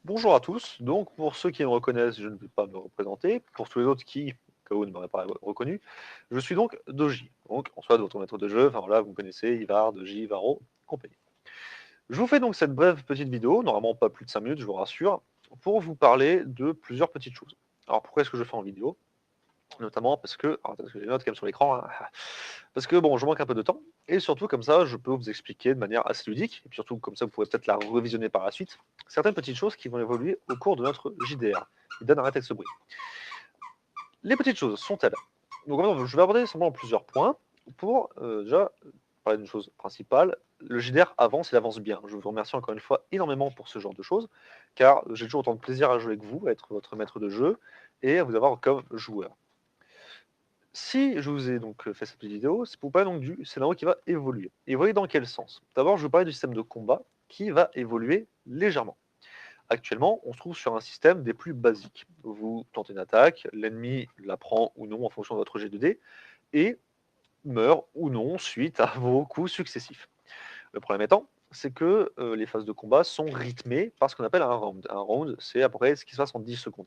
Bonjour à tous. Donc, pour ceux qui me reconnaissent, je ne vais pas me représenter. Pour tous les autres qui, au cas où, ne m'auraient pas reconnu, je suis donc Doji. Donc, en soi, de votre maître de jeu. Enfin voilà, vous me connaissez, Ivar, Doji, Varo, compagnie. Je vous fais donc cette brève petite vidéo, normalement pas plus de 5 minutes, je vous rassure, pour vous parler de plusieurs petites choses. Alors, pourquoi est-ce que je fais en vidéo? Notamment parce que, alors, attends, parce que j'ai les notes quand même sur l'écran, hein. Parce que bon, je manque un peu de temps, et surtout comme ça, je peux vous expliquer de manière assez ludique, et puis surtout comme ça, vous pourrez peut-être la revisionner par la suite, certaines petites choses qui vont évoluer au cours de notre JDR. Il donne arrête avec ce bruit. Les petites choses sont-elles? Donc je vais aborder simplement plusieurs points pour déjà parler d'une chose principale. Le JDR avance, il avance bien. Je vous remercie encore une fois énormément pour ce genre de choses, car j'ai toujours autant de plaisir à jouer avec vous, à être votre maître de jeu, et à vous avoir comme joueur. Si je vous ai donc fait cette petite vidéo, c'est pour parler donc du scénario qui va évoluer. Évoluer dans quel sens? D'abord, je vais vous parler du système de combat qui va évoluer légèrement. Actuellement, on se trouve sur un système des plus basiques. Vous tentez une attaque, l'ennemi la prend ou non en fonction de votre jet de dés, et meurt ou non suite à vos coups successifs. Le problème étant, c'est que les phases de combat sont rythmées par ce qu'on appelle un round. Un round, c'est à peu près ce qui se passe en 10 secondes.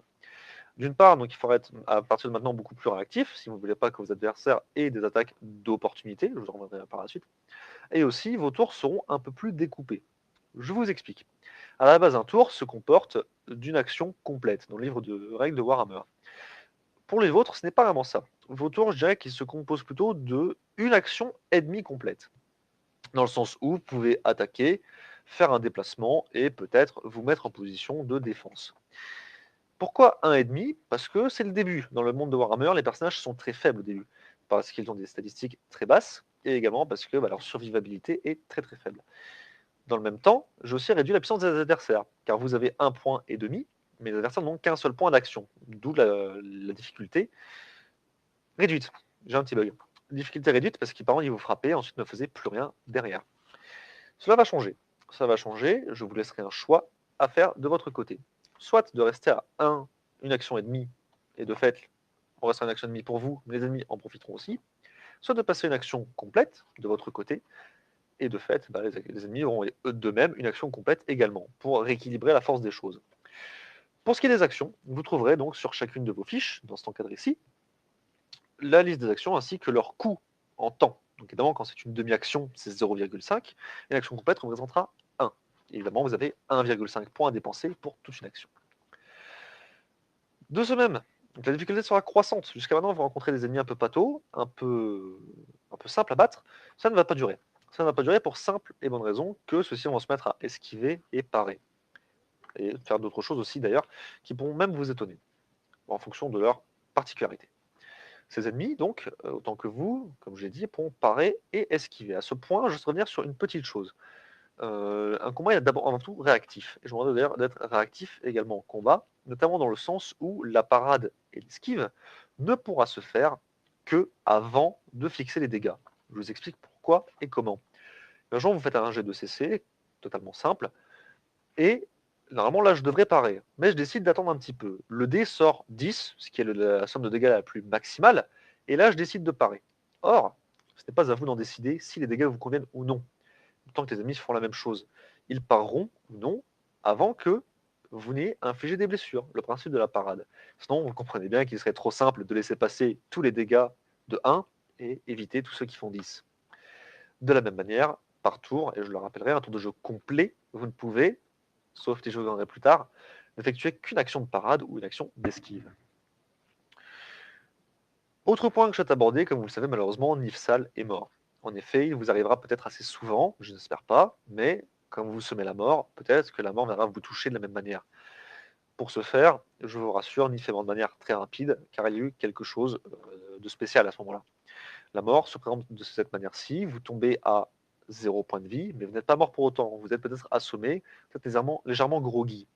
D'une part, donc il faudra être à partir de maintenant beaucoup plus réactif si vous ne voulez pas que vos adversaires aient des attaques d'opportunité, je vous en reviendrai par la suite. Et aussi, vos tours seront un peu plus découpés. Je vous explique. À la base, un tour se comporte d'une action complète dans le livre de règles de Warhammer. Pour les vôtres, ce n'est pas vraiment ça. Vos tours, je dirais qu'ils se composent plutôt de une action et demie complète. Dans le sens où vous pouvez attaquer, faire un déplacement et peut-être vous mettre en position de défense. Pourquoi 1,5? Parce que c'est le début. Dans le monde de Warhammer, les personnages sont très faibles au début, parce qu'ils ont des statistiques très basses, et également parce que leur survivabilité est très très faible. Dans le même temps, j'ai aussi réduit la puissance des adversaires, car vous avez un point et demi, mais les adversaires n'ont qu'un seul point d'action, d'où la difficulté réduite. J'ai un petit bug. Difficulté réduite parce qu'il par contre il vous frappait, et ensuite ne faisait plus rien derrière. Cela va changer. Ça va changer, je vous laisserai un choix à faire de votre côté. Soit de rester à 1, une action et demie, et de fait, on restera une action et demie pour vous, mais les ennemis en profiteront aussi. Soit de passer une action complète de votre côté, et de fait, les ennemis auront d'eux-mêmes une action complète également, pour rééquilibrer la force des choses. Pour ce qui est des actions, vous trouverez donc sur chacune de vos fiches, dans cet encadré ici, la liste des actions ainsi que leur coût en temps. Donc évidemment, quand c'est une demi-action, c'est 0,5, et l'action complète représentera 1. Évidemment, vous avez 1,5 points à dépenser pour toute une action. De ce même, donc la difficulté sera croissante. Jusqu'à maintenant, vous rencontrez des ennemis un peu pâteaux, un peu simples à battre. Ça ne va pas durer. Ça ne va pas durer pour simple et bonne raison que ceux-ci vont se mettre à esquiver et parer. Et faire d'autres choses aussi d'ailleurs, qui pourront même vous étonner, en fonction de leur particularité. Ces ennemis, donc, autant que vous, comme je l'ai dit, pourront parer et esquiver. À ce point, je vais revenir sur une petite chose. Un combat est d'abord avant tout réactif. Et je vous demande d'ailleurs d'être réactif également en combat, notamment dans le sens où la parade et l'esquive ne pourra se faire que avant de fixer les dégâts. Je vous explique pourquoi et comment. Un jour, vous faites un jet de CC, totalement simple, et normalement là, je devrais parer. Mais je décide d'attendre un petit peu. Le dé sort 10, ce qui est la somme de dégâts la plus maximale, et là, je décide de parer. Or, ce n'est pas à vous d'en décider si les dégâts vous conviennent ou non tant que tes ennemis font la même chose. Ils pareront ou non avant que vous n'ayez infligé des blessures, le principe de la parade. Sinon, vous comprenez bien qu'il serait trop simple de laisser passer tous les dégâts de 1 et éviter tous ceux qui font 10. De la même manière, par tour, et je le rappellerai, un tour de jeu complet, vous ne pouvez, sauf si je vous donnerai plus tard, n'effectuer qu'une action de parade ou une action d'esquive. Autre point que je souhaite aborder, comme vous le savez, malheureusement, Nifsal est mort. En effet, il vous arrivera peut-être assez souvent, je n'espère pas, mais comme vous semez la mort, peut-être que la mort viendra vous toucher de la même manière. Pour ce faire, je vous rassure, Nif est mort de manière très rapide, car il y a eu quelque chose de spécial à ce moment-là. La mort se présente de cette manière-ci, vous tombez à 0 point de vie, mais vous n'êtes pas mort pour autant, vous êtes peut-être assommé, peut-être légèrement groggy.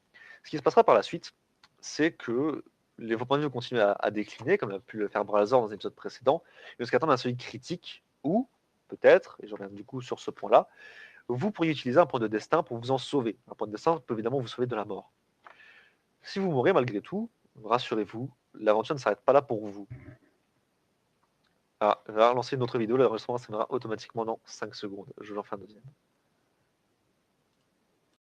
Ce qui se passera par la suite, c'est que vos points de vie vont continuer à décliner, comme a pu le faire Brazor dans un épisode précédent, jusqu'à atteindre un seuil critique où, peut-être, et je reviens du coup sur ce point-là, vous pourriez utiliser un point de destin pour vous en sauver. Un point de destin peut évidemment vous sauver de la mort. Si vous mourrez malgré tout, rassurez-vous, l'aventure ne s'arrête pas là pour vous. Ah, je vais relancer une autre vidéo, l'enregistrement s'arrêtera automatiquement dans 5 secondes. Je vous en fais un deuxième.